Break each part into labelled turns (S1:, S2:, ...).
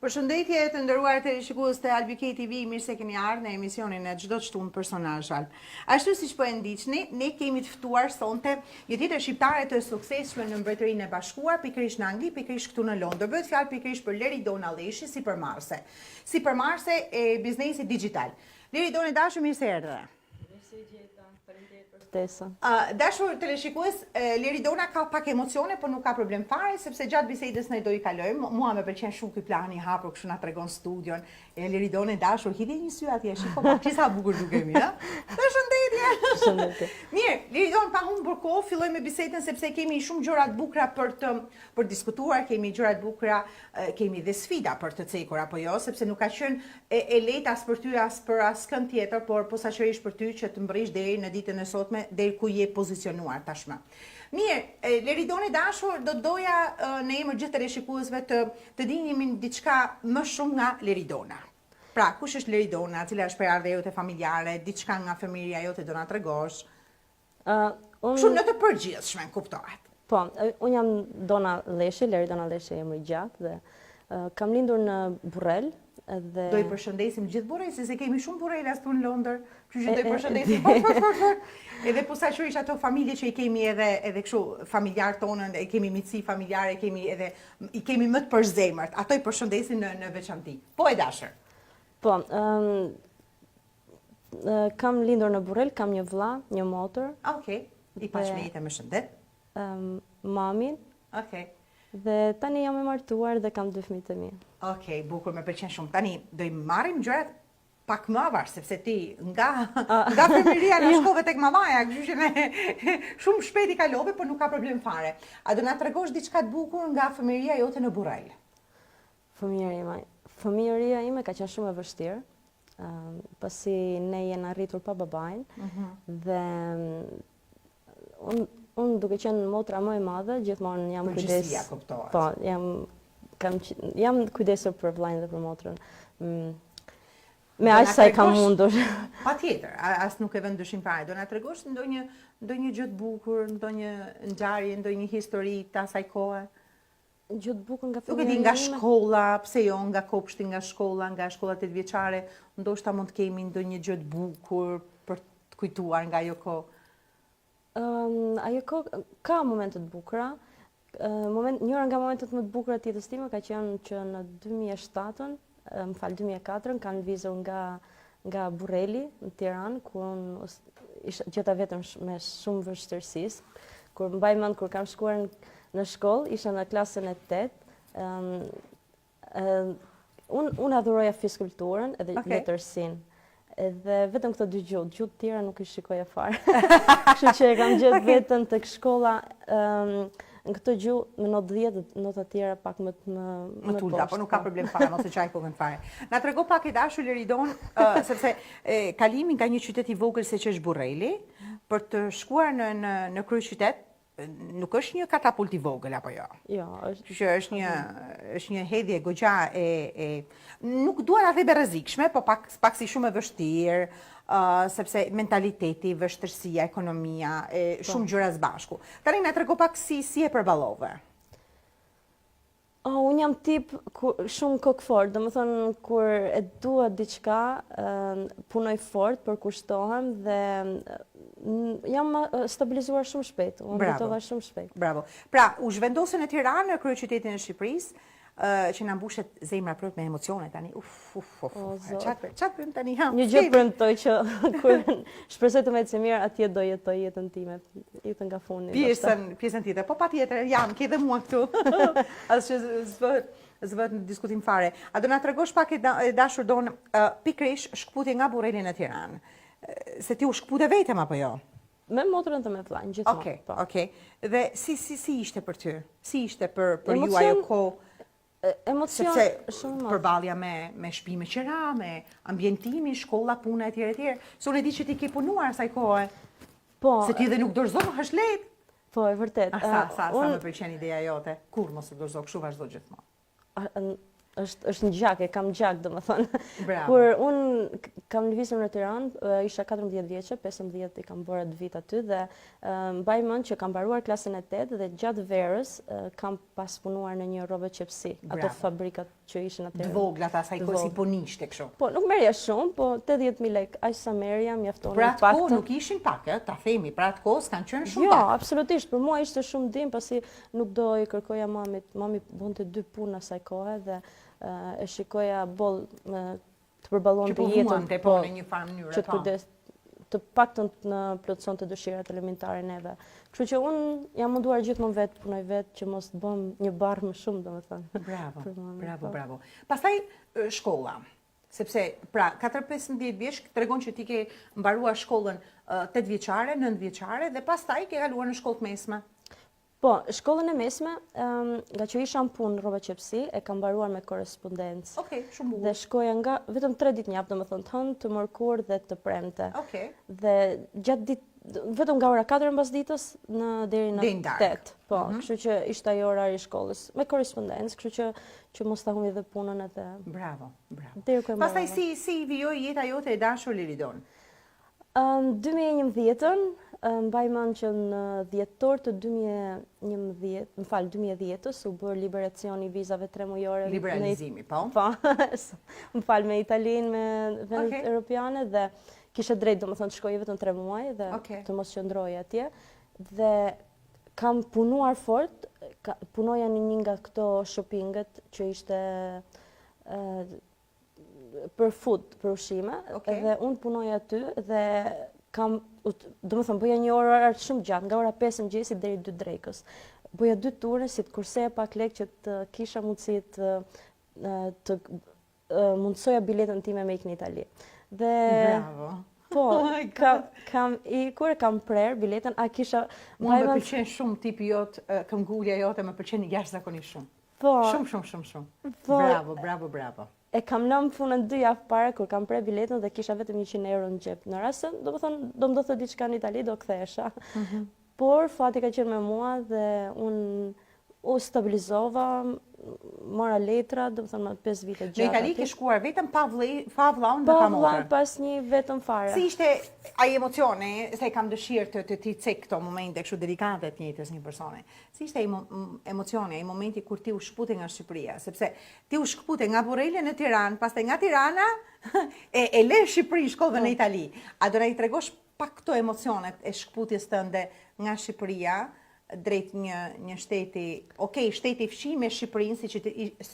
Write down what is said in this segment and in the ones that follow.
S1: Përshëndetje të nderuar teleshikues të Albikej TV, mirë se keni ardhur në emisionin e çdo çtun personazh. Ashtu siç po e ndiqni, ne kemi të ftuar sonte një tjetër shqiptare të suksesshme në Mbretërinë e Bashkuar, pikërisht në Angli, pikërisht këtu në Londër. Bëhet fjalë pikërisht për Leridona Alleshi, sipërmarrëse e biznesit digital. Leridona dashur, mirë se erdhe. Dashur teleshikues, Leridona ka pak emocione, por nuk ka problem fare, sepse gjatë bisedës ne do I kalojmë. Mua më pëlqen shumë ky plan I hapur, kështu na tregon studion. Leridona dashur, hidhi një sy atje, shiko pak çisa bukur dukemi, ha? Përshëndetje.
S2: Përshëndetje.
S1: Mirë, Leridona, pa humbur kohë, fillojmë me bisedën sepse kemi shumë gjëra të bukura për diskutuar, kemi gjëra të bukura, kemi dhe sfida për të cekur apo jo, sepse nuk ka qenë e lehtë as për ty as për askën tjetër, por posaçërisht për ty që të mbërrish deri në ditën e sotme deri ku je pozicionuar tashmë. Mirë, Leridona dashur, do doja në emër gjithë teleshikuesve të dinin diçka më shumë nga Leridona. Pra, kush është Leridona, cila është perardhja jote familjare, diçka nga fëmijëria jote do na tregosh? Shumë në të përgjithshme, kuptohet.
S2: Po, unë jam Dona Alleshi, Leridona Alleshi emri I gjatë dhe kam lindur në Burrel.
S1: Do I përshëndesim gjithë burrejtë, se kemi shumë burrejtë këtu në Londër, kështu që do I përshëndesim. Edhe posaçërisht ato familje që I kemi edhe kështu familjar tonën, e kemi miqësi familjare, I kemi më të përzemërt. Ato I përshëndesim në veçantë. Po e dashur.
S2: Po, kam lindur në Burrel, kam një vëlla, një motër.
S1: Okej. I pashmejtë më shëndet.
S2: Mamin.
S1: Okej.
S2: Dhe tani jam e martuar dhe kam 2 fëmijë të mi.
S1: Okej, bukur, më pëlqen shumë. Tani do I marrim gjërat pak më avar, sepse ti nga fëmijëria na shkove tek mamaja, kështu që ne shumë shpejt I kalove, por nuk ka problem fare. A do na tregosh diçka të bukur nga fëmijëria jote në Burrel?
S2: Fëmijëria ime ka qenë shumë e vështirë, pasi ne jena rritur pa babain, dhe unë duke qenë motra më e madhe, gjithmonë jam kujdes.
S1: Përgjësia kuptohet.
S2: Po, jam kujdesur për vllajën dhe për motrën. Me aq sa I kam mundur.
S1: Patjetër, as nuk e vën dyshim fare. Do na tregosh ndonjë gjë të bukur, ndonjë ngjarje, ndonjë histori të asaj kohe?
S2: Gjë të bukur nga
S1: fëmijëria ime. Nga shkolla, pse jo, nga kopshti, nga shkolla 8 vjeçare, ndoshta mund të kemi ndonjë gjë të bukur për të kujtuar nga ajo kohë.
S2: Ajo kohë ka momente të bukura. Njëra nga momentet më të bukura të jetës time ka qenë që në 2007-ën, 2004-ën, kanë lëvizur nga Burreli në Tiranë, ku unë gjeta vetëm me shumë vështirësisë. Kur mbaj mend kur kam shkuar në shkollë, isha në klasën e 8. Unë adhuroja fizkulturën edhe letërsinë. Edhe vetëm këto 2 gjuhë të tjera nuk I shikoja fare. Kështu që e kam gjetë vetëm tek shkolla në këtë gjuhë me notë 10 dhe notat tjera pak më
S1: ulta, por nuk ka problem fare, mos e çaj kokën fare. Na trego pak e dashur Leridon, sepse kalimi nga një qytet I vogël se që është Burreli, për të shkuar në kryeqytet, nuk është një katapult I vogël apo jo?
S2: Jo,
S1: është një hedhje goxha nuk dua ta them e rrezikshme, po pak si shumë e vështirë, sepse mentaliteti, vështirësia, ekonomia, shumë gjëra së bashku. Tani na trego pak si e përballove.
S2: Unë jam tip shumë kokëfort, domethënë kur e dua diçka, punoj fort, përkushtohem dhe jam stabilizuar shumë shpejt. Unë jetova shumë shpejt.
S1: Bravo. Pra, u zhvendosën në Tiranë, në kryeqytetin e Shqipërisë, që na mbushet zemra plot me emocione tani. Çfarë bëm tani?
S2: Një gjë premtoj që kur shpresoj të më ecë mirë, atje do jetoj jetën time, jetën nga fundi.
S1: Pjesën tjetër. Po patjetër, ke dhe mua këtu. Asgjë s'vët në diskutim fare. A do na tregosh pak e dashur Don, pikërisht shkputje nga Burreli në Tiranë. Se ti u shkpute vetëm apo jo?
S2: Me motrën të me vllajën, gjithmonë.
S1: Okej. Dhe si ishte për ty? Si ishte për ju ajo kohë?
S2: Emocion
S1: shumë përballja me shtëpi me qira, me ambientimin, shkolla, puna etj. Se unë e di që ti ke punuar asaj kohe.
S2: Po.
S1: Se ti dhe nuk dorëzohesh lehtë.
S2: Po, e vërtet.
S1: Sa më pëlqen ideja jote? Kur mos u dorëzo, kështu vazhdo gjithmonë.
S2: Është një gjak, e kam gjak, domethënë.
S1: Bravo.
S2: Kur unë Kam lëvizur në Tiranë, isha 14 vjeçe, 15 I kam bërë 2 vit aty dhe mbaj mend që kam mbaruar klasën e 8 dhe gjatë verës kam pas punuar në një robot qepsi, ato fabrikat që ishin atëherë.
S1: Të vogla ata asaj kohë si punishte kështu.
S2: Po, nuk merja shumë, po 80.000 lekë, aq sa merja, mjafton
S1: Për atë kohë nuk ishin pak, ta themi, për atë kohë s'kan qenë shumë pak.
S2: Jo, absolutisht, për mua ishte shumë dim, pasi nuk do I kërkoja mamit, mami bënte 2 punë asaj kohe dhe e shikoja boll të përballonte jetën,
S1: po në një farë mënyrë.
S2: Që të kujdes, të paktën në plotësonte dëshirat elementare neve. Kështu që unë jam munduar gjithmonë vetë, punoj vetë që mos të bëm një barë më shumë, domethënë.
S1: Bravo. Pastaj shkolla. Sepse pra 14-15 vjeç tregon që ti ke mbaruar shkollën 8 vjeçare, 9 vjeçare dhe pastaj ke kaluar në shkollë të mesme.
S2: Po, shkollën e mesme, nga që isha në punë rroba qepsi, e kam mbaruar me korrespondencë.
S1: Okej, shumë bukur.
S2: Dhe shkoja nga vetëm 3 ditë në javë, domethënë të hënë, të mërkur dhe të premte.
S1: Okej.
S2: Dhe gjatë ditë vetëm nga ora 4 mbas ditës deri në 8. Po, kështu që ishte ai orari I shkollës me korrespondencë, kështu që mos ta humbi dhe punën atë.
S1: Bravo.
S2: Pastaj
S1: si vijoi jeta jote e dashur Liridon?
S2: 2011-ën, mbaj mend që në dhjetor të 2010-ës u bërë liberacioni I vizave 3 mujore.
S1: Liberalizimi, po?
S2: Po, më fal me Italinë, me vendet europiane dhe kishe drejt domethënë të shkoj vetëm 3 muaj dhe të mos qëndroj atje. Dhe kam punuar fort, punoja në një nga këto shoppinget që ishte për food, për ushqime, dhe unë punoja aty dhe domethënë bëja një orar shumë gjatë, nga ora 5 mëngjesit deri 2 drekës. Bëja 2 ture si të kurseja pak lekë që të kisha mundësi të mundësoja biletën time me ikë në Itali. Dhe
S1: bravo.
S2: Po, kam ikur, kam prerë biletën, a kisha...
S1: Mua më pëlqen shumë tipi jot, këmbgulja jote më pëlqen jashtëzakonisht shumë.
S2: Po.
S1: Shumë. Bravo.
S2: E kam lënë punën 2 javë para kur kam prerë biletën dhe kisha vetëm 100 euro në xhep. Në rast se domethënë do më do të diçka në Itali do kthehesha. Por fati ka qenë me mua dhe unë u stabilizova, mora letra, domethënë më 5 vite gjatë.
S1: Në Itali ke shkuar vetëm pa vllaun dhe pa motër.
S2: Pa vllaun pas një vetëm fare.
S1: Si ishte ai emocioni, se kam dëshirë të ti cek këto momente kështu delikate të jetës një personi. Si ishte ai emocioni, ai momenti kur ti u shkpute nga Shqipëria, sepse ti u shkpute nga Burrele në Tiranë, pastaj nga Tirana e le Shqipërinë, shkove në Itali. A do na I tregosh pak këto emocionet e shkputjes tënde nga Shqipëria drejt një shteti, shteti fshi me Shqipërinë, si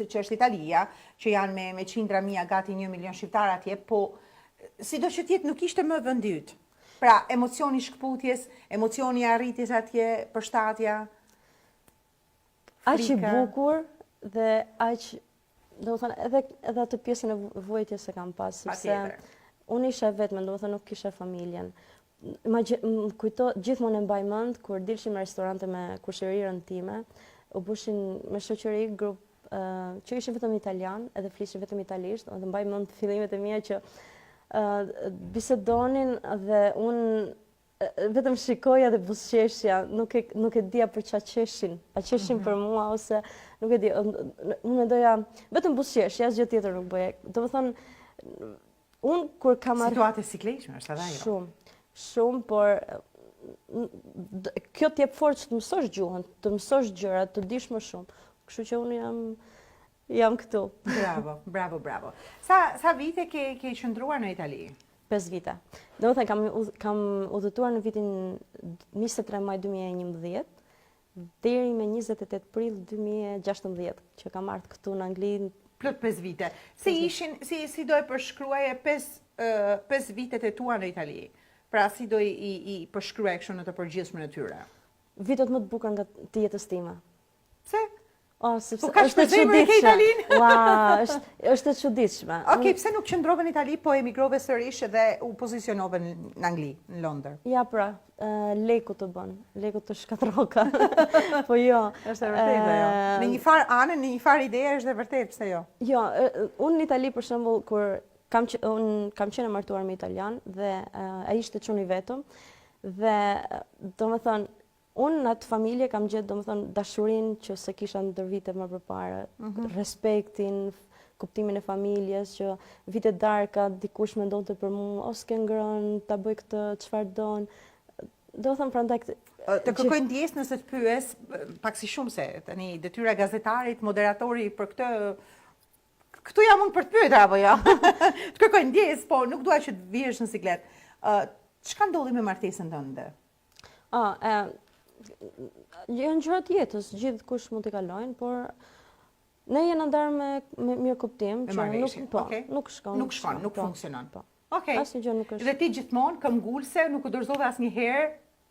S1: që është Italia, që janë me qindra mija gati 1 milion shqiptar atje, po sido që tjetë nuk ishte më vend yt. Pra, emocioni shkputjes, emocioni arritjes atje, përshtatja,
S2: frika. Aq I bukur dhe aq, domethënë edhe atë pjesën e vujtjes e kam pas, sepse unë isha vetëm, domethënë nuk kisha familjen. Gjithmonë e mbaj mend kur dilshim në restorante me kushërirën time, u bushin me shoqëri grup që ishin vetëm italian, edhe flishin vetëm italisht, dhe mbaj mend fillimet e mia që bisedonin dhe unë vetëm shikoja dhe buzëqeshja, nuk e dija për çfarë qeshin, a qeshin për mua ose nuk e di, unë mendoja vetëm buzëqeshja, asgjë tjetër nuk bëja. Domethënë unë kur kam
S1: situatë sikletshme është edhe ajo.
S2: Shumë, por kjo t'jep forcë që të mësosh gjuhën, të mësosh gjërat, të dish më shumë. Kështu që unë jam këtu.
S1: Bravo. Sa vite ke qëndruar në Itali?
S2: 5 vite. Domethënë kam udhëtuar në vitin 23 maj 2011 deri me 28 prill 2016, që kam ardhur këtu në Angli.
S1: Plot 5 vite. Si do e përshkruaje 5 vitet e tua në Itali? Pra, si do I përshkruaj kështu në të përgjithshme në tyre?
S2: Vitet më të bukur nga të jetës time.
S1: Pse?
S2: Sepse
S1: ka shpërzimur ke Italinë?
S2: Është e çuditshme.
S1: Pse nuk qëndrove në Itali, po emigrove sërish dhe u pozicionove në Angli, në Londër?
S2: Ja pra, leku të bën, leku të shkatroka. Po jo.
S1: Është e vërtetë ajo. Në një farë anë, në një farë ide është e vërtetë, pse jo?
S2: Jo, unë në Itali për shembull kur kam qenë e martuar me italian dhe ai ishte çuni vetëm dhe domethënë Unë në atë familje kam gjetë, domethënë, dashurinë që se kisha ndër vite më përpara, respektin, kuptimin e familjes, që vitet darka dikush mendonte për mua, o s'ke ngrënë, ta bëj këtë, çfarë don. Do thëmë prandaj
S1: të kërkoj ndjes nëse të pyes, pak si shumë se tani detyra e gazetarit, moderatori për këtë këtu jam unë për të pyetur apo jo? Të kërkoj ndjes, po nuk dua që të vihesh në siklet. Çka ndodhi me martesën tënde?
S2: Janë gjëra të jetës, gjithë kush mund t'i kalojnë, por ne jena ndarë me mirë kuptim, që nuk shkon.
S1: Nuk shkon, nuk funksionon.
S2: Okej. Asnjë gjë nuk është.
S1: Dhe ti gjithmonë këmbgulse, nuk u dorëzove asnjëherë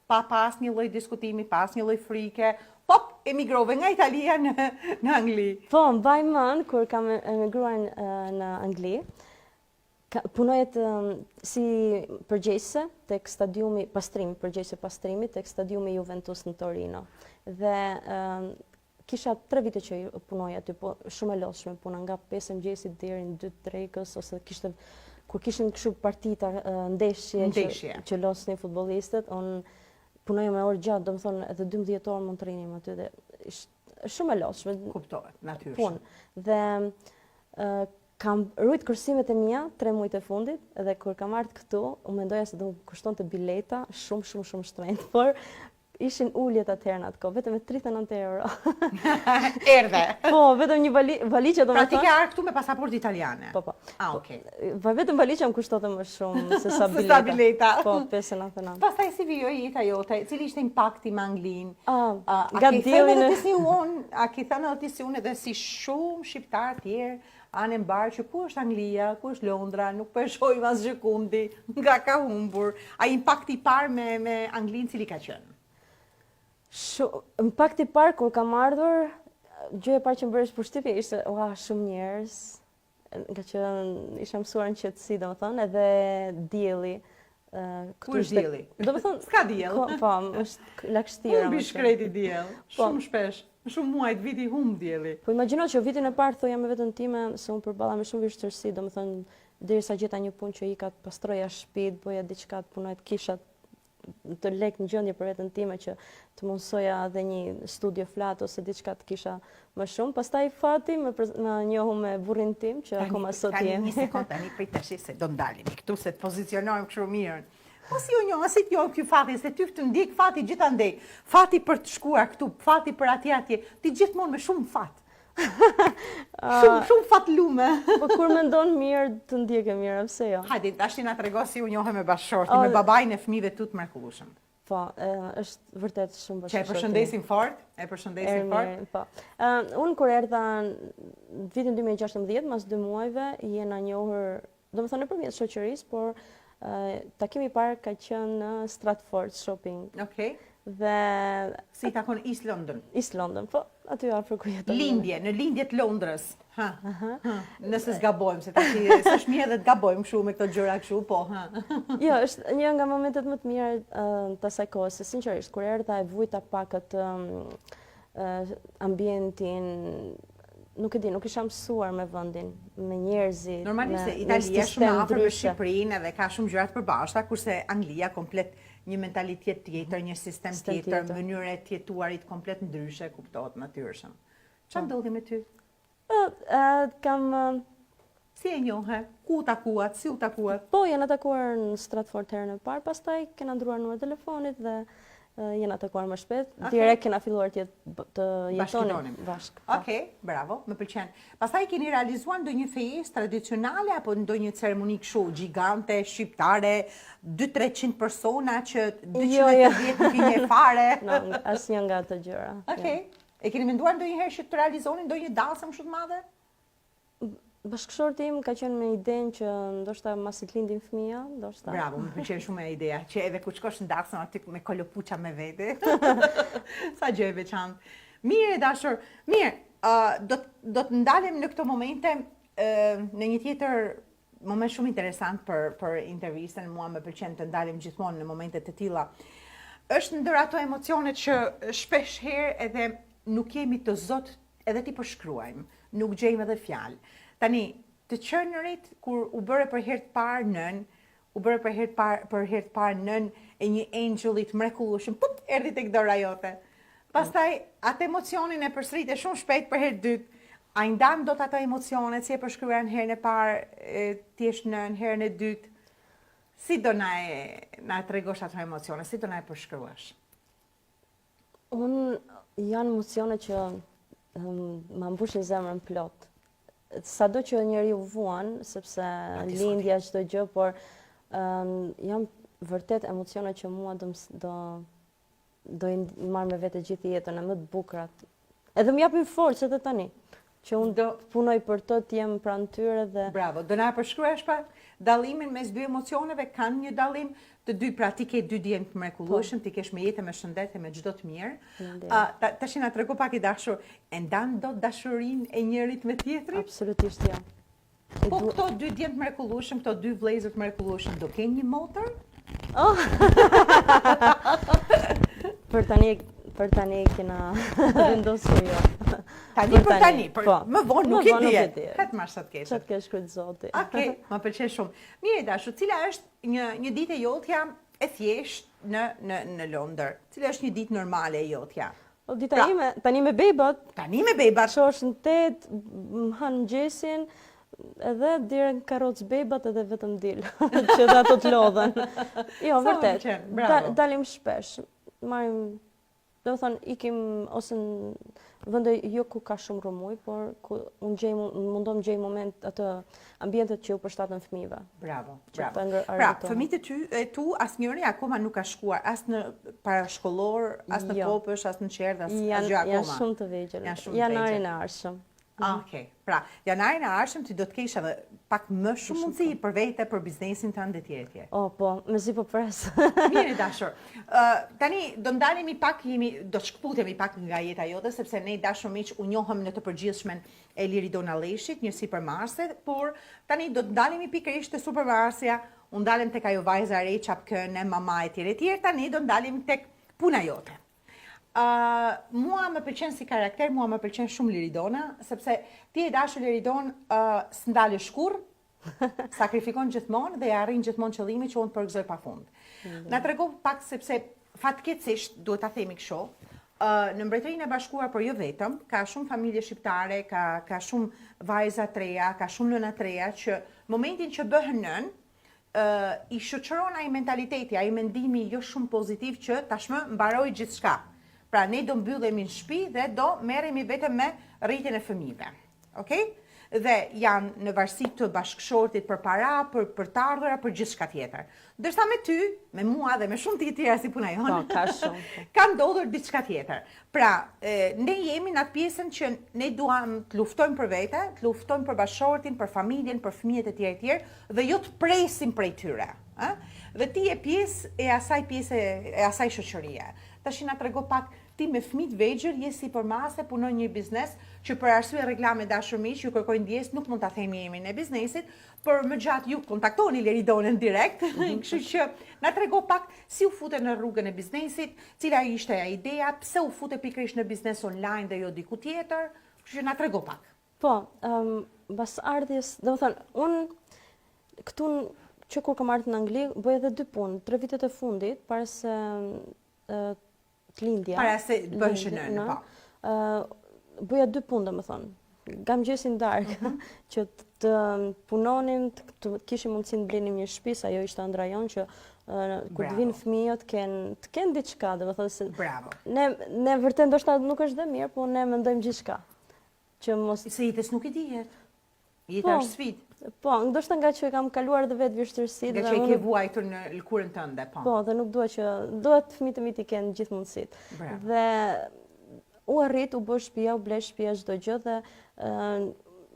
S1: pa pas një lloj diskutimi, pas një lloj frike, hop, emigrove nga Italia në Angli.
S2: Po, mbaj mend kur kam emigruar në Angli, punojet si përgjegjëse tek stadiumi përgjegjëse pastrimit tek stadiumi Juventus në Torino. Dhe kisha 3 vite që punoja aty, po shumë e lodhshme puna, nga 5 e mëngjesit deri në 2 drekës, ose kur kishin kështu partita, ndeshje që losnin futbollistët, unë punoja me orë gjatë, domethënë edhe 12 orë mund të rinim aty dhe shumë e lodhshme.
S1: Kuptohet, natyrisht.
S2: Dhe kam rujt kërsimet e mia 3 muajt e fundit, dhe kur kam ardhur këtu, u mendoja se do më kushtonte bileta shumë shtrenjtë, por ishin uljet atëherë në atë kohë, vetëm me 39 euro.
S1: Erdhe.
S2: Po, vetëm një valizhe do të thonë.
S1: Pra ti ke ardhur këtu me pasaportë italiane.
S2: Po.
S1: Okej.
S2: Vetëm valizha më kushtonte më shumë se sa bileta.
S1: Se sa bileta.
S2: Po, 5,99.
S1: Pastaj si vijoi jeta jote? Cili ishte impakti me Anglinë?
S2: Nga diellin
S1: a ke thënë edhe ti si unë edhe si shumë shqiptar tjerë anë mbar që ku është Anglia, ku është Londra, nuk po e shohim as gjekundi, nga ka humbur. A impakti i parë me Anglinë cili ka qenë?
S2: Impakti i parë kur kam ardhur, gjëja e parë që më bëri përshtypje ishte shumë njerëz, nga që isha mësuar në qetësi, domethënë, edhe dielli.
S1: Ku është dielli?
S2: Domethënë,
S1: s'ka diell.
S2: Po, është lagështira.
S1: Humbi shkreti diell, shumë shpesh. Shumë muajt viti humb dielli.
S2: Po imagjino që vitin e parë thoja me veten time se unë përballa me shumë vështirësi, domethënë derisa gjeta një punë që ika të pastroja shtëpitë, bëja diçka të punoj, të kisha të lek në gjendje për veten time që të mundsoja edhe një studio flat ose diçka të kisha më shumë. Pastaj fati më njohu me burrin tim që akoma sot jemi.
S1: Tani një sekond, tani prit tash se do ndalemi këtu se të pozicionojmë kështu mirë. Po si u njoh, si t'joh ky fati, se ty të ndjek fati gjithandej. Fati për të shkuar këtu, fati për atje, ti gjithmonë me shumë fat. Shumë fatlume.
S2: Po kur mendon mirë, të ndjek mirë, pse jo?
S1: Hajde, tash na trego si u njohe me bashkëshorti, me babain e fëmijëve tu të mrekullueshëm.
S2: Po, është vërtet shumë bashkëshorti.
S1: Që e përshëndesim fort,
S2: Po. Unë kur erdha në vitin 2016, mas 2 muajve, jena njohur, domethënë nëpërmjet shoqërisë, por takimi i parë ka qenë në Stratford Shopping.
S1: Okej.
S2: Dhe
S1: si takon East London.
S2: East London, po, aty afër ku jeton.
S1: Në lindje të Londrës. Nëse s'gabojmë, se tash s'është mirë edhe të gabojmë kështu me këto gjëra kështu, po,
S2: Jo, është një nga momentet më të mira të asaj kohe, se sinqerisht kur erdha e vujta pak atë ambientin, nuk e di, nuk isha mësuar me vendin, me njerëzit.
S1: Normalisht Italia shumë afër me Shqipërinë edhe ka shumë gjëra të përbashkëta, kurse Anglia komplet një mentalitet tjetër, një sistem tjetër, mënyre të jetuarit komplet ndryshe, kuptohet natyrshëm. Çfarë ndodhi me ty? Si e njohe? Ku takuat? Si u takuat?
S2: Po, jena takuar në Stratford herën e parë, pastaj kena ndruar numër telefonit dhe jena takuar më shpejt. Direkt kena filluar të jetonim bashkë.
S1: Okej, bravo, më pëlqen. Pastaj keni realizuar ndonjë festë tradicionale apo ndonjë ceremoni kështu gjigante shqiptare, 200-300 persona që 210 nuk i njeh fare?
S2: Asnjë nga ato gjëra.
S1: Okej. E keni menduar ndonjëherë që të realizoni ndonjë dasëm shumë të madhe?
S2: Bashkëshorti im ka qenë me idenë që ndoshta masi të lindin fëmia, ndoshta.
S1: Bravo, më pëlqen shumë e ideja, që edhe kur shkosh në dasëm aty me kolopuça me vete. Sa gjë e veçantë. Mirë, dashur. Mirë, do të ndalem në këto momente në një tjetër moment shumë interesant për intervistën. Mua më pëlqen të ndalem gjithmonë në momente të tilla. Është ndër ato emocionet që shpesh herë edhe nuk jemi të zot edhe ti përshkruajmë, nuk gjejmë edhe fjalë. Tani, të qenërit, kur u bëre për herë të parë nën, u bërë për herë të parë nën e një angelit mrekullueshëm, put, erdhi tek dora jote. Pastaj atë emocionin e përsëritë shumë shpejt për herë të dytë. A i ndan do të ato emocionet, si e përshkruar në herën e parë, ti je në herën e dytë. Si do na tregosh ato emocione, si do na e përshkruash?
S2: Janë emocione që ma mbushin zemrën plot. Sado që njeriu vuan, sepse lindja çdo gjë, por janë vërtet emocione që mua do i marr me vete gjithë jetën, e më të bukurat. Edhe më japin forcë edhe tani, që unë do punoj për të jem pranë tyre dhe...
S1: Bravo, do na përshkruash pa dallimin mes dy emocioneve, kanë një dallim, të dy, pra ti ke dy djem të mrekullueshëm, ti kesh me jetë, me shëndet e me çdo të mirë. Tash na tregu pak i dashur, e ndan dot dashurinë e njërit me tjetrin?
S2: Absolutisht jo.
S1: Po këto dy djem të mrekullueshëm, këto dy vëllezër të mrekullueshëm, do kenë një motër?
S2: Oh! Për tani kena vendosur jo.
S1: Tani, më vonë nuk e di. Katë marrë sa të kesh.
S2: Sa të kesh kujt zoti.
S1: Okej, më pëlqen shumë. Mirë dashur, cila është një ditë e jotja e thjesht në Londër? Cila është një ditë normale e jotja?
S2: O dita ime, tani me bebat.
S1: Tani me bebat.
S2: Shosh në 8, më hanë mëngjesin, edhe dire në karrocë bebat edhe vetëm dil, që dhe ato të lodhen. Jo, vërtet, dalim shpesh, marim, do të thonë, ikim ose në vende jo ku ka shumë rrëmuj, por ku mundom gjej moment atë ambientet që u përshtaten fëmijëve.
S1: Bravo. Pra, fëmijët tu asnjëri akoma nuk ka shkuar as në parashkollor, as në kopësh, as në qerdh, as gjë akoma.
S2: Janë shumë të vegjël. Janarin e ardhshëm.
S1: Okej. Pra, janarin e ardhshëm ti do të kesh edhe pak më shumë mundësi për vete, për biznesin tënd etj etj.
S2: Po, mezi po pres.
S1: Mirë dashur. Tani do ndalemi pak, do shkputemi pak nga jeta jote, sepse ne dashur miq u njohëm në të përgjithshmen e Liridona Leshit, një sipërmarrëse, por tani do të ndalemi pikërisht te supermarrësja, u ndalem tek ajo vajza e re, çapkëne, mama etj etj, tani do ndalemi tek puna jote. Mua më pëlqen si karakter, mua më pëlqen shumë Liridona, sepse ti e dashur Liridon s'ndalë shkurr, sakrifikon gjithmonë dhe arrin gjithmonë qëllimin që unë përgëzoj pafund. Na trego pak sepse fatkeqësisht duhet ta themi kështu, në Mbretërinë e Bashkuar, por jo vetëm, ka shumë familje shqiptare, ka shumë vajza të reja, ka shumë nëna të reja që momentin që bëhen nën, i shoqëron ai mentaliteti, ai mendimi jo shumë pozitiv që tashmë mbaroi gjithçka. Pra, ne do mbyllemi në shtëpi dhe do merremi vetëm me rritjen e fëmijëve. Okej? Dhe janë në varësi të bashkëshortit për para, për të ardhura, për gjithçka tjetër. Ndërsa me ty, me mua dhe me shumë të tjera si puna jonë,
S2: ka shumë.
S1: Ka ndodhur diçka tjetër. Pra, ne jemi në atë pjesën që ne duam të luftojmë për vete, të luftojmë për bashkëshortin, për familjen, për fëmijët e tjerë, dhe jo të presim prej tyre. Dhe ti e pjesë e asaj shoqërie. Tash na trego pak, ti me fëmijë të vegjël je sipërmarrëse, punon një biznes që për arsye reklame dashur miq ju kërkojnë ndjes, nuk mund ta themi emrin e biznesit, por më gjatë ju kontaktoni Liridonën direkt. Kështu që na trego pak si u fute në rrugën e biznesit, cila ishte ajo ideja, pse u fute pikërisht në biznes online dhe jo diku tjetër. Kështu që na trego pak.
S2: Po, mbas ardhjes, domethënë, unë këtu që kur kam ardhur në Angli, bëj edhe 2 punë, 3 vitet e fundit, para se të lindja.
S1: Para se të bëhesh nënë, po.
S2: Bëja 2 punë, domethënë. Nga mëngjesin darkë, që të punonim, të kishim mundësinë të blenim një shtëpi, ajo ishte ëndra jonë që kur të vinë fëmijët të kenë diçka, domethënë se
S1: Bravo.
S2: Ne vërtet ndoshta nuk është dhe mirë, po ne mendojmë gjithçka. Që mos
S1: se jetës nuk i dihet. Jeta është sfidë.
S2: Po, ndoshta nga që kam kaluar dhe vetë vështirësitë.
S1: Nga që e ke vuajtur në lëkurën tënde, po.
S2: Po, dhe nuk duhet fëmijët e mi të kenë gjithë mundësitë. Dhe u arrit, u bë shtëpia, u ble shtëpia çdo gjë dhe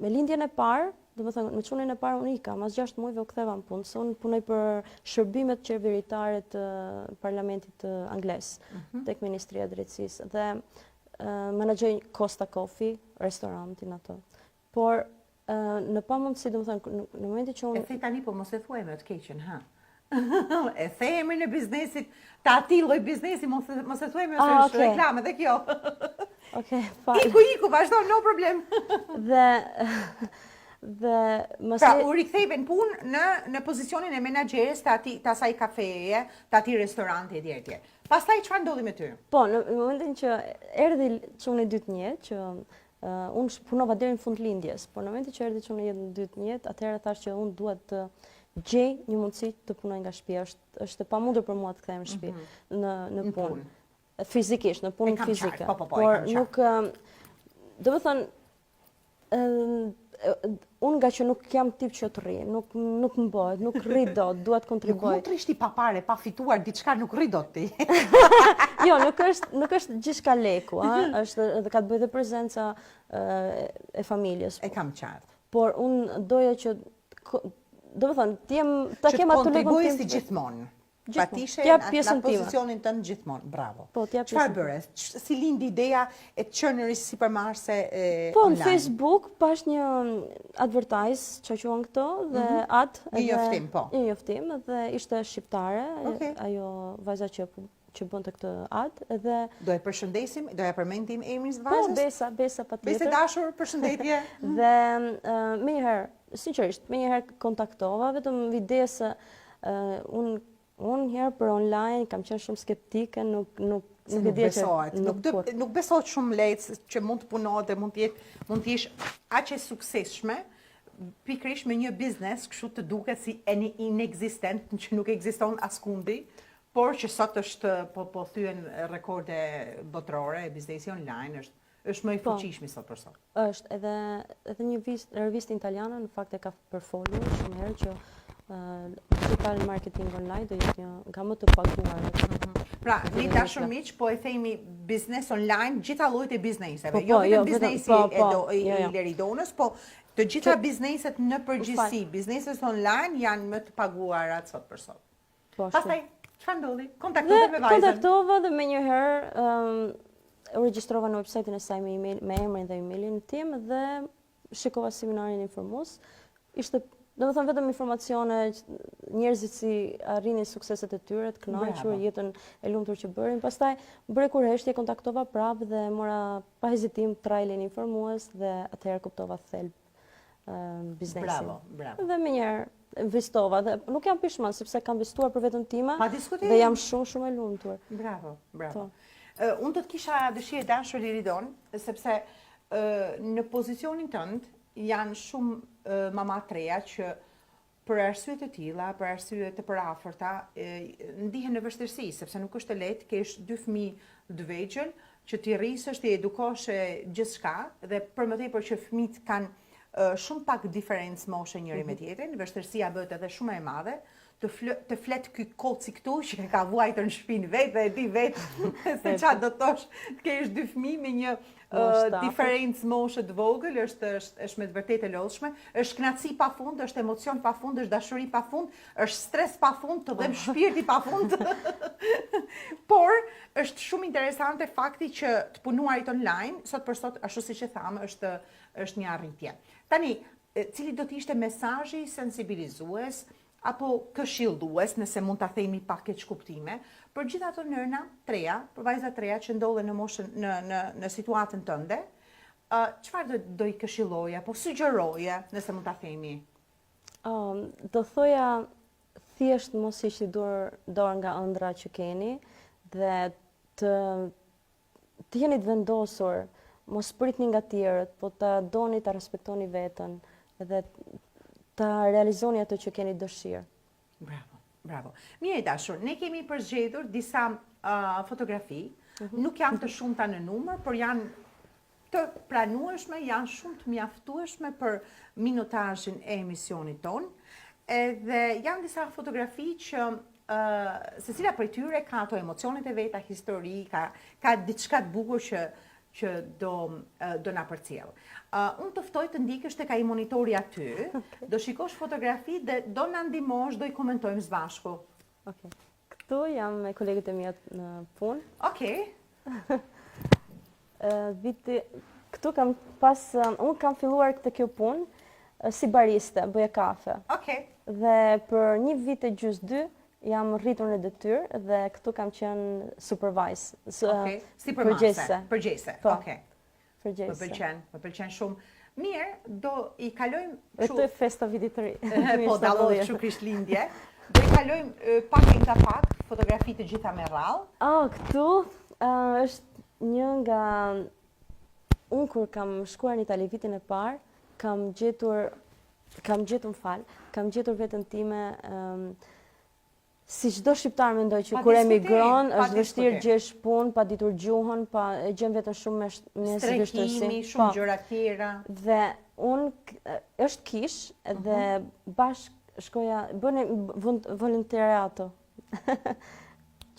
S2: me lindjen e parë, domethënë me çunin e parë unë ikam, mas 6 muajve u ktheva në punë. Se unë punoj për shërbimet qeveritare të Parlamentit Angles, tek Ministria e Drejtësisë dhe menaxhoj Costa Coffee, restorantin atë. Por në pamundësi, domethënë në momentin që unë
S1: e the tani, po mos e thuaj më të keqen, ha. E the emrin e biznesit, ta atij lloj biznesi, mos e thuaj më se është reklame dhe kjo.
S2: Okej, fal.
S1: Iku, vazhdo, no problem.
S2: Dhe Dhe
S1: Pra, u riktheve në punë në pozicionin e menaxheres të asaj kafeje, të atij restoranti etj etj. Pastaj çfarë ndodhi me ty?
S2: Po, në momentin që erdhi çuni i dytë një, që unë punova deri në fund lindjes, por në momentin që erdhi çuni i dytë një, atëherë thash që unë duhet të gjej një mundësi të punoj nga shtëpia. Është e pamundur për mua të kthehem në shtëpi në punë. Fizikisht, në punë fizike. Por nuk, do të thënë, unë nga që nuk jam tip që të rri, nuk më bëhet, nuk rri dot, duhet kontribuoj.
S1: Nuk rishti pa pare, pa fituar diçka, nuk rri dot ti.
S2: Jo, nuk është gjithçka leku, është edhe ka të bëjë dhe prezenca e familjes.
S1: E kam qartë.
S2: Por unë doja që, do të thënë, ta kem atë lekun tim.
S1: Që të si gjithmonë. Pa tishe në pozicionin tënd gjithmonë. Bravo. Çfarë bëre? Si lindi ideja e të qenuris sipërmarrëse online?
S2: Po, në Facebook pash një advertise që quhen këto dhe
S1: një njoftim, po.
S2: Një njoftim dhe ishte shqiptare, ajo vajza që bënte këtë ad dhe
S1: do e përshëndesim, do ja përmendim emrin e vajzës?
S2: Po, Besa patjetër.
S1: Besë dashur, përshëndetje.
S2: Dhe menjëherë, sinqerisht, menjëherë kontaktova vetëm ide se unë herë për online kam qenë shumë skeptike, nuk
S1: besohet shumë lehtë që mund të punohet dhe mund të jesh aq e suksesshme pikërisht me një biznes kështu të duket si inexistent, që nuk ekziston askundi, por që sot është po thyen rekorde botërore, biznesi online është më i fuqishëm sot për sot.
S2: Është edhe një revistë italiane në fakt e ka përfolur shumë herë që digital marketing online do jetë nga më të paguar.
S1: Pra, një dashur miq, po e themi biznes online, gjitha llojet e bizneseve, jo vetëm biznesi i Leridonës, po të gjitha bizneset në përgjithësi, bizneset online janë më të paguara sot për sot. Pastaj, çfarë ndodhi? Kontaktove me vajzën?
S2: Kontaktova dhe menjëherë u regjistrova në website-in e saj me emrin dhe emailin tim dhe shikova seminarin informues. Ishte do të thënë vetëm informacione, njerëzit si arrinin sukseset e tyre, të kënaqur, jetën e lumtur që bërin. Pastaj bëri kurreshti, kontaktova prapë dhe mora pa hezitim trailin informues dhe atëherë kuptova thelb biznesin.
S1: Bravo.
S2: Dhe menjëherë investova dhe nuk jam pishman sepse kam investuar për veten time dhe jam shumë e lumtur.
S1: Bravo. Unë do të kisha dëshirë dashur Liridon, sepse në pozicionin tënd janë shumë mama treja që për arsye të tilla, për arsye të përafërta, ndihen në vështirësi, sepse nuk është e lehtë, kesh 2 fëmijë të vegjël, që ti rrisësh, ti edukosh gjithçka dhe për më tepër që fëmijët kanë shumë pak diferencë moshe njëri me tjetrin, vështirësia bëhet edhe shumë e madhe. Të flet ky koci këtu që ka vuajtur në shtëpinë vet dhe e di vetë se çfarë do të thosh të kesh 2 fëmijë me një diferencë moshe të vogël, është me të vërtetë e lodhshme, është kënaqësi pafund, është emocion pafund, është dashuri pafund, është stres pafund, të dhem shpirti pafund. Por është shumë interesante fakti që të punuarit online sot për sot, ashtu siç e thamë, është një arritje. Tani, cili do të ishte mesazhi sensibilizues apo këshillues, nëse mund ta themi pa keq kuptime, për gjithë ato nëna treja, për vajza treja që ndodhen në moshën në situatën tënde, çfarë do i këshilloje apo sugjeroje, nëse mund ta themi?
S2: Do thoja thjesht mos hiqni dorë nga ëndra që keni dhe të jeni të vendosur, mos pritni nga tjerët, po ta doni, ta respektoni veten dhe ta realizoni ato që keni dëshirë.
S1: Bravo. Mirë dashur, ne kemi përzgjedhur disa fotografi, nuk janë të shumta në numër, por janë të pranueshme, janë shumë të mjaftueshme për minutazhin e emisionit ton. Dhe janë disa fotografi që secila prej tyre ka ato emocionet e veta, histori, ka diçka të bukur që do na përcjell. Unë të ftoj të ndikesh tek ai monitori aty, do shikosh fotografi dhe do na ndihmosh, do i komentojmë së bashku.
S2: Okej. Këtu jam me kolegët e mia në punë.
S1: Okej.
S2: Këtu unë kam filluar këtë kjo punë si bariste, bëja kafe.
S1: Okej.
S2: Dhe për 1 vit e gjys 2 jam rritur në detyrë dhe këtu kam qenë supervise.
S1: Si përgjese.
S2: Po.
S1: Okej. Më pëlqen shumë. Mirë, do i kalojmë
S2: Këtë e festa vitit të ri.
S1: po, dallohet kështu Krishtlindje. Do i kalojmë pak e nga pak, fotografi të gjitha me rrallë.
S2: Këtu është një nga... Unë kur kam shkuar në Itali vitin e parë, kam gjetur veten time, si çdo shqiptar mendoj që kur emigron është vështirë gjesh punë, pa ditur gjuhën, pa e gjen veten shumë me vështirësi.
S1: Strekimi, shumë gjëra tjera.
S2: Dhe unë është kish dhe bashkë shkoja bëne volontariato.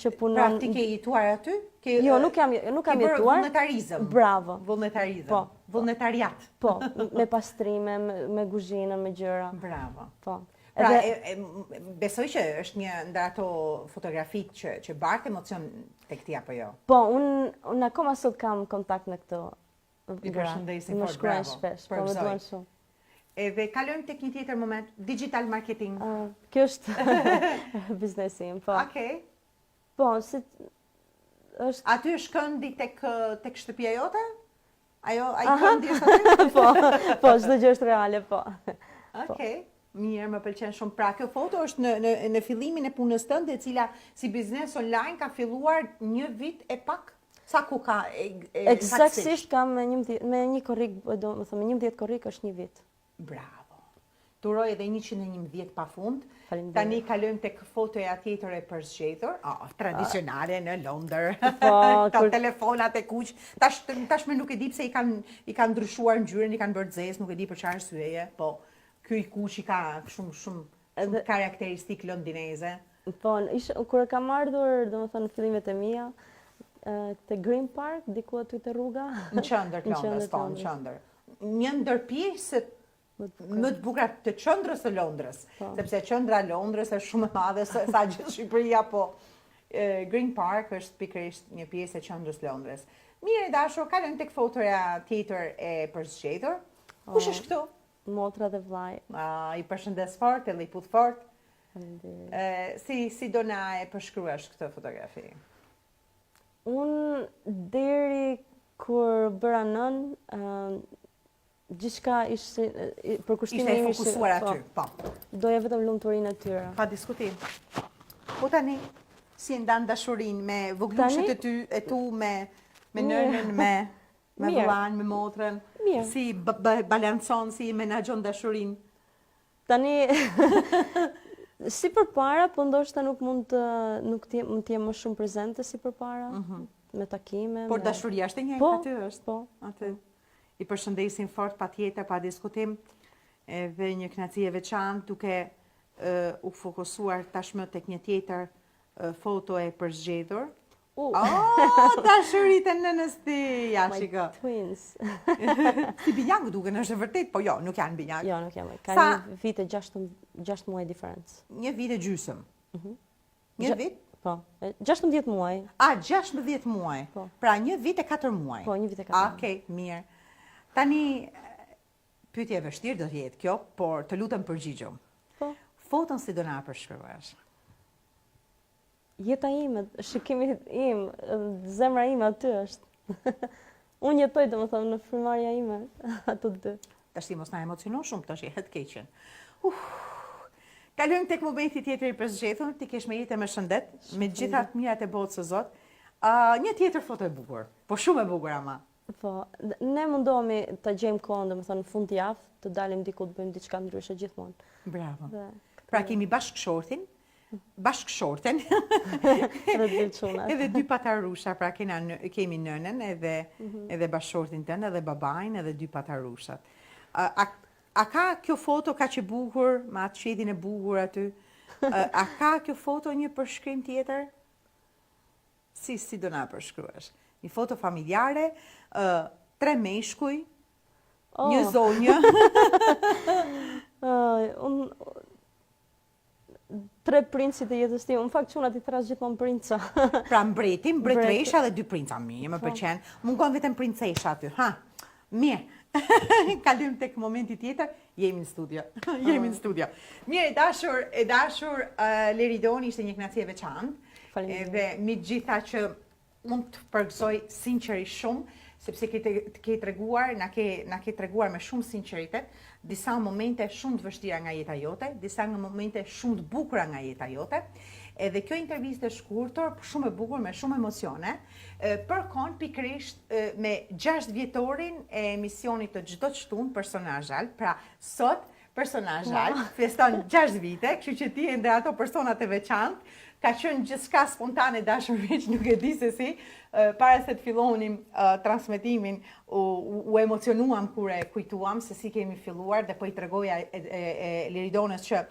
S2: Që punon.
S1: Pra ti ke jetuar aty?
S2: Jo, nuk kam jetuar.
S1: Vullnetarizëm.
S2: Bravo.
S1: Vullnetarizëm.
S2: Po.
S1: Vullnetariat.
S2: Po, me pastrime, me kuzhinën, me gjëra.
S1: Bravo.
S2: Po.
S1: Pra, besoj që është një ndër ato fotografitë që bart emocion tek ti apo jo?
S2: Po, unë akoma sot kam kontakt me këto
S1: I përshëndesin
S2: më
S1: fort,
S2: shkruajnë
S1: bravo.
S2: shpesh, po më duan shumë.
S1: Edhe kalojmë tek një tjetër moment, digital marketing.
S2: Kjo është biznesi im, po.
S1: Okej.
S2: Po, si është...
S1: Aty është këndi tek shtëpia jote? Ai këndi është aty?
S2: Po, çdo gjë është reale, po.
S1: Okej. Mirë, më pëlqen shumë. Pra, kjo foto është në fillimin e punës tënde, e cila si biznes online ka filluar një vit e pak? Sa ku ka
S2: Eksaktësisht kam me 1 korrik, do të thënë me 11 korrik është një vit.
S1: Bravo. Turoj edhe 111 pafund.
S2: Faleminderit.
S1: Tani kalojmë tek fotoja tjetër e përzgjedhur, tradicionale në Londër.
S2: Po,
S1: Telefonat e kuq. Tashmë nuk e di pse i kanë ndryshuar ngjyrën, i kanë bërë zezë, nuk e di për çfarë arsyeje, po ky i kuq i ka shumë karakteristikë londineze.
S2: Po, kur kam ardhur, domethënë në fillimet e mia, te Green Park, diku aty te rruga.
S1: Në qendër të Londrës, po, në qendër. Një ndër pjesët më të bukura të qendrës së Londrës, sepse qendra e Londrës është shumë e madhe sa gjithë Shqipëria, po Green Park është pikërisht një pjesë e qendrës së Londrës. Mirë, dashur, kalojmë tek fotoja tjetër e përzgjedhur. Kush është këtu?
S2: Motra dhe vllai.
S1: I përshëndes fort, e liput fort. Si do na e përshkruash këtë fotografi?
S2: Unë deri kur bëra nën, gjithçka ishte për kushtimin
S1: im ishte fokusuar aty, po.
S2: Doja vetëm lumturinë e tyre.
S1: Pa diskutim. Po tani si ndan dashurinë me voglushët e tu, me nënën, me vllain, me motrën?
S2: Mirë.
S1: Si balancon, si menaxhon dashurinë?
S2: Tani si përpara, po ndoshta nuk të jem më shumë prezente si përpara, me takime.
S1: Por dashuria është e njëjtë aty është.
S2: Po.
S1: Aty. I përshëndesin fort, patjetër, pa diskutim, edhe një kënaqësi e veçantë duke u fokusuar tashmë tek një tjetër foto e përzgjedhur. Dashurit e nënës ti, ja shiko.
S2: My twins.
S1: Si binjak duken, është e vërtet, po jo, nuk janë binjak.
S2: Jo, nuk janë. Ka një vit e 6 muaj diferencë.
S1: Një vit e gjysëm. Një vit?
S2: Po, 16 muaj.
S1: 16 muaj. Pra një vit e 4 muaj.
S2: Po, një vit e 4 muaj.
S1: Okej, mirë. Tani, pyetje e vështirë do të jetë kjo, por të lutem përgjigjo.
S2: Po.
S1: Foton si do na përshkruash?
S2: Jeta ime, shikimi im, zemra ime aty është. Unë jetoj, domethënë, në frymarrja ime, ato dy.
S1: Tash ti mos na emocionon shumë, tash e het keqen. Kalojmë tek momenti tjetër i përzgjedhur, ti kesh me jetë më shëndet, me gjitha të mirat e botës së Zot. Një tjetër foto e bukur, po shumë e bukur ama.
S2: Po, ne mundohemi ta gjejmë kohën, domethënë në fund të javë, të dalim diku të bëjmë diçka ndryshe gjithmonë.
S1: Bravo. Pra kemi bashkëshortin, edhe 2 patarusha, pra kemi nënën edhe bashkëshortin tënd, edhe babain, edhe 2 patarushat. A ka kjo foto ka që bukur, me atë shetin e bukur aty? A ka kjo foto një përshkrim tjetër? Si do na përshkruash? Një foto familjare, 3 meshkuj, një zonjë.
S2: 3 princit e jetës time. Në fakt çunat i thras gjithmonë princa.
S1: Pra mbretresha dhe 2 princa. Mirë, më pëlqen. Mungon vetëm princesha aty. Mirë. Kalojmë tek momenti tjetër, jemi në studio. Mirë, e dashur Leridoni ishte një kënaqësi e veçantë. Edhe me gjitha që mund të përgëzoj sinqerisht shumë sepse ke treguar, na ke treguar me shumë sinqeritet disa momente shumë të vështira nga jeta jote, disa nga momente shumë të bukura nga jeta jote. Edhe kjo intervistë e shkurtër, shumë e bukur, me shumë emocione, përkon pikërisht me 6 vjetorin e emisionit të çdo çtun personazhal. Pra sot personazhal feston 6 vite, kështu që ti ndër ato personat e veçantë. Ka qenë gjithçka spontane, dashurish, nuk e di se si, para se të fillonim transmetimin, u emocionuam kur e kujtuam se si kemi filluar, dhe po i tregoja Liridonës që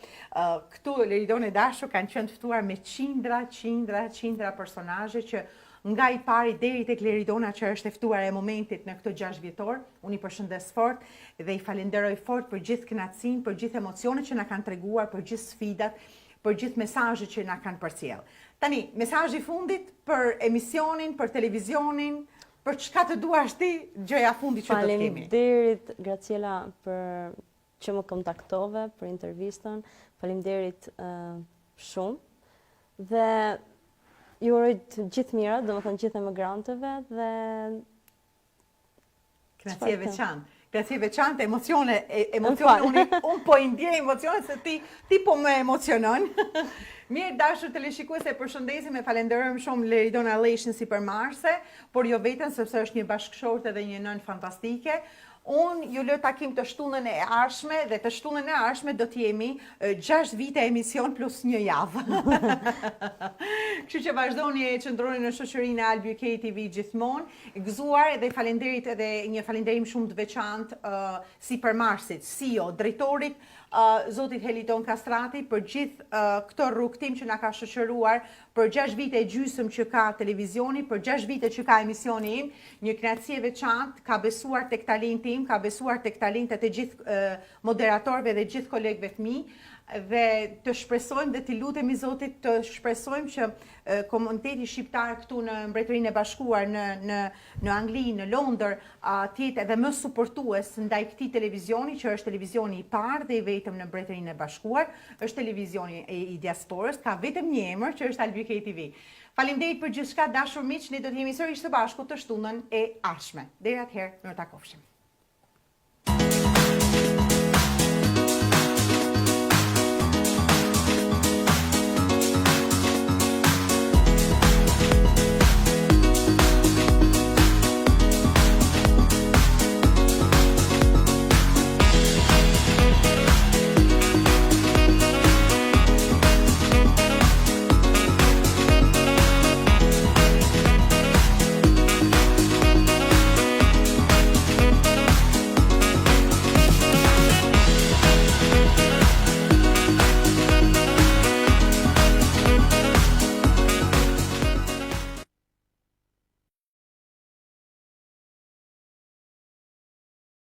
S1: këtu Liridone dashur kanë qenë të ftuar me qindra personazhe që nga i pari deri tek Liridona që është e ftuar e momentit në këto 6 vjetor. Unë i përshëndes fort dhe i falenderoj fort për gjithë kënaqësinë, për gjithë emocionet që na kanë treguar, për gjithë sfidat, për gjithë mesazhet që na kanë përcjell. Tani, mesazhi i fundit për emisionin, për televizionin, për çka të duash ti, gjëja fundi që do të kemi.
S2: Faleminderit Graciela për që më kontaktove për intervistën. Faleminderit shumë dhe ju uroj të gjithë mirat, domethënë gjithë emigrantëve dhe
S1: kënaqësi e veçantë. Kënaqësi e veçantë, emocione, unë po i ndjej emocione se ti po më emocionon. Mirë dashur teleshikuese, përshëndesim e falenderojmë shumë Liridona Aleshin si përmarrëse, por jo vetëm sepse është një bashkëshorte dhe një nën fantastike. Unë ju lë takim të shtunën e ardhshme dhe të shtunën e ardhshme do të jemi 6 vite emision plus 1 javë. Kështu që vazhdoni e qëndroni në shoqërinë e Albi UK TV gjithmonë. Gëzuar edhe falenderit edhe një falenderim shumë të veçantë si përmarrësit, CEO, drejtorit zotit Helidon Kastrati për gjithë këto rrugtim që na ka shoqëruar për 6 vite e gjysmë që ka televizioni, për 6 vite që ka emisioni im, një kënaqësi e veçantë, ka besuar tek talenti im, ka besuar tek talentet e gjithë moderatorëve dhe gjithë kolegëve të mi, dhe të shpresojmë dhe të lutemi Zotit të shpresojmë që komuniteti shqiptar këtu në Mbretërinë e Bashkuar, në Angli, në Londër, të jetë edhe më suportues ndaj këtij televizioni, që është televizioni i parë dhe i vetëm në Mbretërinë e Bashkuar, është televizioni i diasporës, ka vetëm një emër që është Albi UK TV. Faleminderit për gjithçka, dashur miq, ne do të jemi sërish së bashku të shtunën e ardhshme. Deri atëherë, mirë takofshim.